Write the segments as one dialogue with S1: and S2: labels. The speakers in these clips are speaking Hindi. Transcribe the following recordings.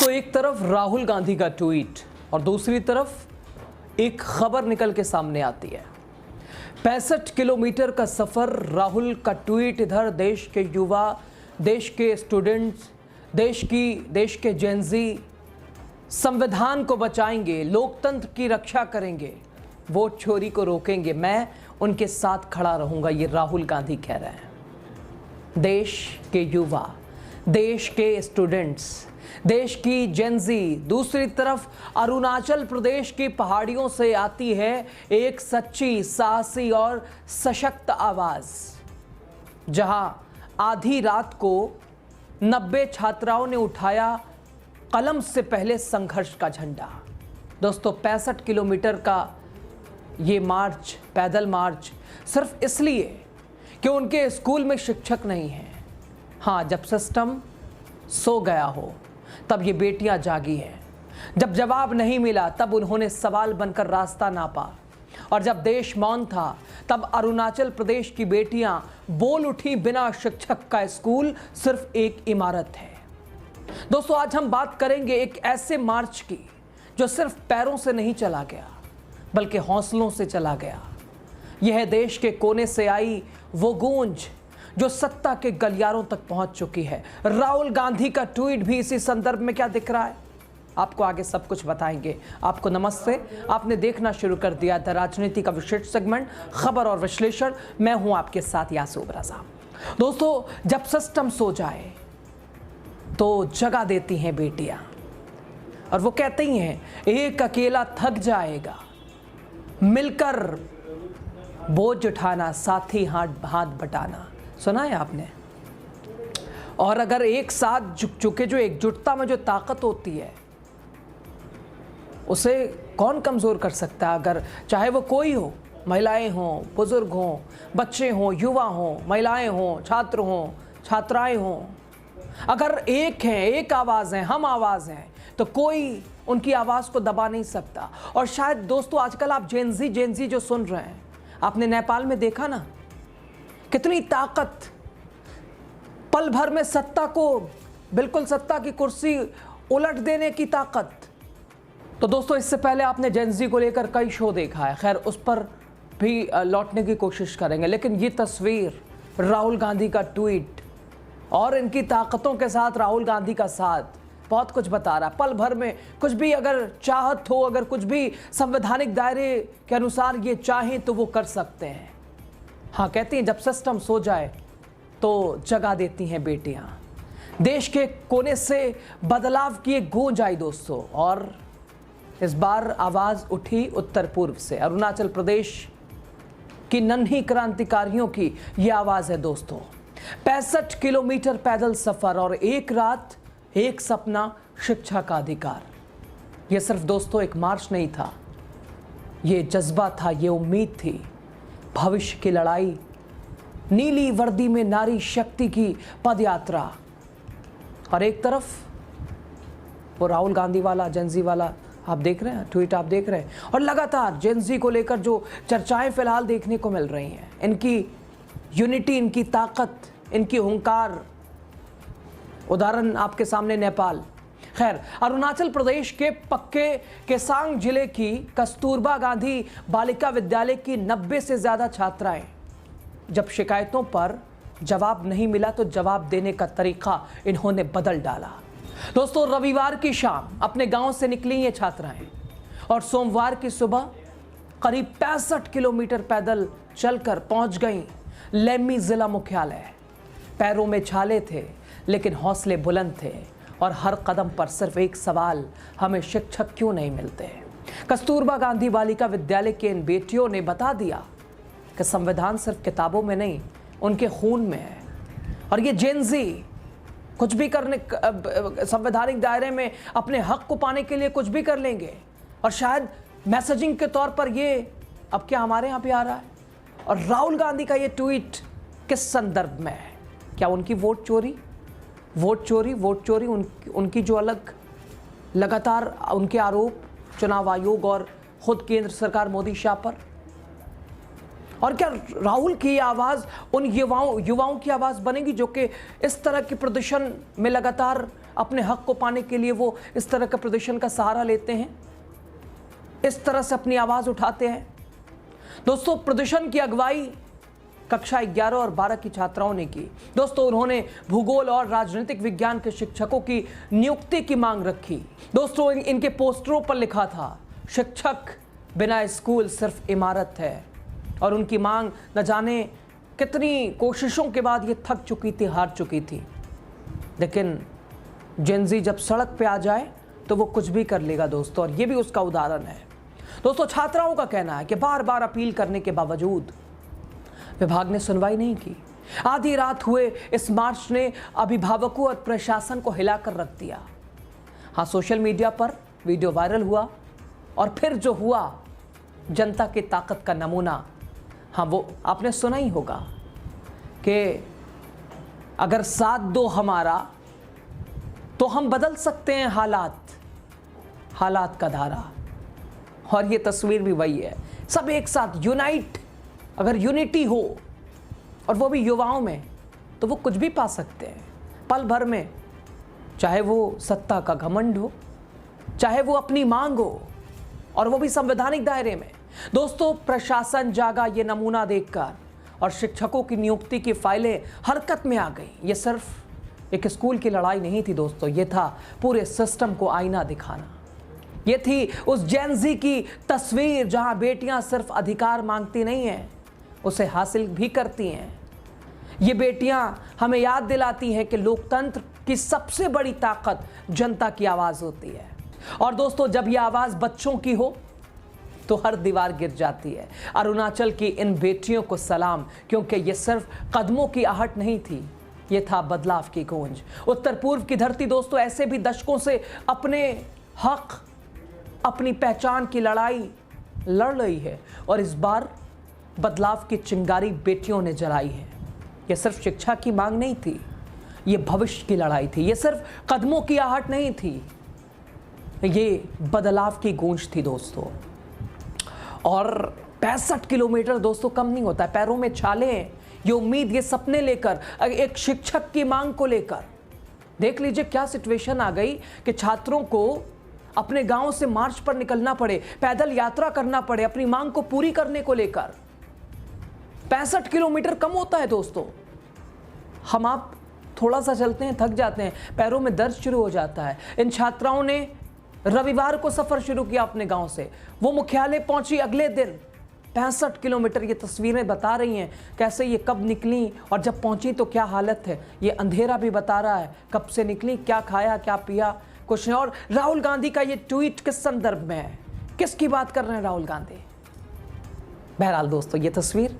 S1: दोस्तों, एक तरफ राहुल गांधी का ट्वीट और दूसरी तरफ एक खबर निकल के सामने आती है। 65 किलोमीटर का सफर, राहुल का ट्वीट इधर, देश के युवा, देश के स्टूडेंट्स, देश के जेनजी संविधान को बचाएंगे, लोकतंत्र की रक्षा करेंगे, वोट चोरी को रोकेंगे, मैं उनके साथ खड़ा रहूंगा, ये राहुल गांधी कह रहे हैं। देश के युवा, देश के स्टूडेंट्स, देश की जेनजी, दूसरी तरफ अरुणाचल प्रदेश की पहाड़ियों से आती है एक सच्ची, साहसी और सशक्त आवाज, जहां आधी रात को 90 छात्राओं ने उठाया कलम से पहले संघर्ष का झंडा। दोस्तों, 65 किलोमीटर का ये मार्च, पैदल मार्च, सिर्फ इसलिए कि उनके स्कूल में शिक्षक नहीं हैं। हाँ, जब सिस्टम सो गया हो तब ये बेटियां जागी हैं। जब जवाब नहीं मिला तब उन्होंने सवाल बनकर रास्ता नापा, और जब देश मौन था तब अरुणाचल प्रदेश की बेटियां बोल उठी, बिना शिक्षक का स्कूल सिर्फ एक इमारत है। दोस्तों, आज हम बात करेंगे एक ऐसे मार्च की जो सिर्फ पैरों से नहीं चला गया बल्कि हौसलों से चला गया। यह है देश के कोने से आई वो गूंज जो सत्ता के गलियारों तक पहुंच चुकी है। राहुल गांधी का ट्वीट भी इसी संदर्भ में क्या दिख रहा है, आपको आगे सब कुछ बताएंगे। आपको नमस्ते, आपने देखना शुरू कर दिया द राजनीति का विशेष सेगमेंट खबर और विश्लेषण। मैं हूं आपके साथ यासूब रजा। दोस्तों, जब सिस्टम सो जाए तो जगा देती हैं बेटियां, और वो कहती हैं एक अकेला थक जाएगा, मिलकर बोझ उठाना, साथी हाथ बटाना। सुना है आपने? और अगर एक साथ झुक चुके, जो एकजुटता में जो ताकत होती है, उसे कौन कमजोर कर सकता है? अगर चाहे वो कोई हो, महिलाएं हों, बुजुर्ग हों, बच्चे हों, युवा हों, महिलाएं हों, छात्र हों, छात्राएं हों, अगर एक हैं, एक आवाज है, हम आवाज हैं, तो कोई उनकी आवाज को दबा नहीं सकता। और शायद दोस्तों, आजकल आप जेनजी जो सुन रहे हैं, आपने नेपाल में देखा ना, कितनी ताकत, पल भर में सत्ता को, बिल्कुल सत्ता की कुर्सी उलट देने की ताकत। तो दोस्तों, इससे पहले आपने जेनजी को लेकर कई शो देखा है, खैर उस पर भी लौटने की कोशिश करेंगे, लेकिन ये तस्वीर, राहुल गांधी का ट्वीट और इनकी ताकतों के साथ राहुल गांधी का साथ, बहुत कुछ बता रहा है। पल भर में कुछ भी अगर चाहत हो, अगर कुछ भी संवैधानिक दायरे के अनुसार ये चाहें तो वो कर सकते हैं। हाँ, कहती हैं जब सिस्टम सो जाए तो जगा देती हैं बेटियां। देश के कोने से बदलाव की एक गूंज आई दोस्तों, और इस बार आवाज उठी उत्तर पूर्व से। अरुणाचल प्रदेश की नन्ही क्रांतिकारियों की यह आवाज है दोस्तों। 65 किलोमीटर पैदल सफर और एक रात, एक सपना, शिक्षा का अधिकार। यह सिर्फ दोस्तों एक मार्च नहीं था, यह जज्बा था, यह उम्मीद थी, भविष्य की लड़ाई, नीली वर्दी में नारी शक्ति की पदयात्रा। और एक तरफ वो राहुल गांधी वाला, जेनजी वाला, आप देख रहे हैं ट्वीट, आप देख रहे हैं, और लगातार जेनजी को लेकर जो चर्चाएं फिलहाल देखने को मिल रही हैं, इनकी यूनिटी, इनकी ताकत, इनकी हुंकार। उदाहरण आपके सामने नेपाल। खैर, अरुणाचल प्रदेश के पक्के केसांग जिले की कस्तूरबा गांधी बालिका विद्यालय की 90 से ज्यादा छात्राएं, जब शिकायतों पर जवाब नहीं मिला तो जवाब देने का तरीका इन्होंने बदल डाला। दोस्तों, रविवार की शाम अपने गांव से निकली ये छात्राएं और सोमवार की सुबह करीब 65 किलोमीटर पैदल चलकर पहुंच गईं लेम्मी जिला मुख्यालय। पैरों में छाले थे लेकिन हौसले बुलंद थे, और हर कदम पर सिर्फ एक सवाल, हमें शिक्षक क्यों नहीं मिलते? कस्तूरबा गांधी बालिका विद्यालय के इन बेटियों ने बता दिया कि संविधान सिर्फ किताबों में नहीं, उनके खून में है। और ये जेनजी कुछ भी करने, संवैधानिक दायरे में अपने हक को पाने के लिए कुछ भी कर लेंगे। और शायद मैसेजिंग के तौर पर ये अब क्या हमारे यहाँ पे आ रहा है। और राहुल गांधी का ये ट्वीट किस संदर्भ में है? क्या उनकी वोट चोरी, उनकी जो अलग लगातार उनके आरोप चुनाव आयोग और खुद केंद्र सरकार मोदी शाह पर? और क्या राहुल की आवाज़ उन युवाओं की आवाज़ बनेगी जो कि इस तरह के प्रदर्शन में लगातार अपने हक को पाने के लिए वो इस तरह का प्रदर्शन का सहारा लेते हैं, इस तरह से अपनी आवाज़ उठाते हैं। दोस्तों, प्रदर्शन की अगुवाई कक्षा 11 और 12 की छात्राओं ने की। दोस्तों, उन्होंने भूगोल और राजनीतिक विज्ञान के शिक्षकों की नियुक्ति की मांग रखी। दोस्तों, इनके पोस्टरों पर लिखा था, शिक्षक बिना स्कूल सिर्फ इमारत है। और उनकी मांग न जाने कितनी कोशिशों के बाद ये थक चुकी थी, हार चुकी थी। लेकिन जेनजी जब सड़क पे आ जाए तो वो कुछ भी कर लेगा दोस्तों, और ये भी उसका उदाहरण है। दोस्तों, छात्राओं का कहना है कि बार बार अपील करने के बावजूद विभाग ने सुनवाई नहीं की। आधी रात हुए इस मार्च ने अभिभावकों और प्रशासन को हिलाकर रख दिया। हाँ, सोशल मीडिया पर वीडियो वायरल हुआ, और फिर जो हुआ जनता की ताकत का नमूना, हाँ वो आपने सुना ही होगा कि अगर साथ दो हमारा तो हम बदल सकते हैं हालात का धारा। और ये तस्वीर भी वही है, सब एक साथ यूनाइट, अगर यूनिटी हो और वो भी युवाओं में, तो वो कुछ भी पा सकते हैं पल भर में। चाहे वो सत्ता का घमंड हो, चाहे वो अपनी मांग हो, और वो भी संवैधानिक दायरे में। दोस्तों, प्रशासन जागा ये नमूना देखकर, और शिक्षकों की नियुक्ति की फाइलें हरकत में आ गई। ये सिर्फ एक स्कूल की लड़ाई नहीं थी दोस्तों, ये था पूरे सिस्टम को आईना दिखाना। ये थी उस जेनजी की तस्वीर जहां बेटियां सिर्फ अधिकार मांगती नहीं हैं, उसे हासिल भी करती हैं। ये बेटियां हमें याद दिलाती हैं कि लोकतंत्र की सबसे बड़ी ताकत जनता की आवाज़ होती है। और दोस्तों, जब ये आवाज़ बच्चों की हो तो हर दीवार गिर जाती है। अरुणाचल की इन बेटियों को सलाम, क्योंकि ये सिर्फ कदमों की आहट नहीं थी, ये था बदलाव की गूंज। उत्तर पूर्व की धरती दोस्तों ऐसे भी दशकों से अपने हक, अपनी पहचान की लड़ाई लड़ रही है, और इस बार बदलाव की चिंगारी बेटियों ने जलाई है। ये सिर्फ शिक्षा की मांग नहीं थी, ये भविष्य की लड़ाई थी। ये सिर्फ कदमों की आहट नहीं थी, ये बदलाव की गूंज थी दोस्तों। और 65 किलोमीटर दोस्तों कम नहीं होता है, पैरों में छाले हैं, ये उम्मीद, ये सपने लेकर, एक शिक्षक की मांग को लेकर। देख लीजिए क्या सिचुएशन आ गई कि छात्रों को अपने गांव से मार्च पर निकलना पड़े, पैदल यात्रा करना पड़े अपनी मांग को पूरी करने को लेकर। 65 किलोमीटर कम होता है दोस्तों। हम आप थोड़ा सा चलते हैं, थक जाते हैं, पैरों में दर्द शुरू हो जाता है। इन छात्राओं ने रविवार को सफर शुरू किया अपने गांव से, वो मुख्यालय पहुंची अगले दिन। 65 किलोमीटर, ये तस्वीरें बता रही हैं कैसे ये कब निकली, और जब पहुंची तो क्या हालत है। ये अंधेरा भी बता रहा है कब से निकली, क्या खाया, क्या पिया, कुछ नहीं। और राहुल गांधी का ये ट्वीट किस संदर्भ में है, किसकी बात कर रहे हैं राहुल गांधी। बहरहाल दोस्तों, ये तस्वीर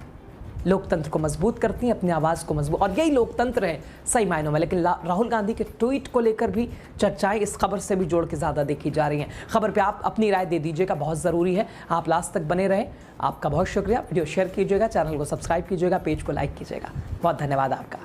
S1: लोकतंत्र को मजबूत करती हैं, अपनी आवाज़ को मजबूत, और यही लोकतंत्र है सही मायनों में। लेकिन राहुल गांधी के ट्वीट को लेकर भी चर्चाएं इस खबर से भी जोड़ के ज़्यादा देखी जा रही हैं। खबर पे आप अपनी राय दे दीजिएगा, बहुत ज़रूरी है। आप लास्ट तक बने रहें। आपका बहुत शुक्रिया। वीडियो शेयर कीजिएगा, चैनल को सब्सक्राइब कीजिएगा, पेज को लाइक कीजिएगा। बहुत धन्यवाद आपका।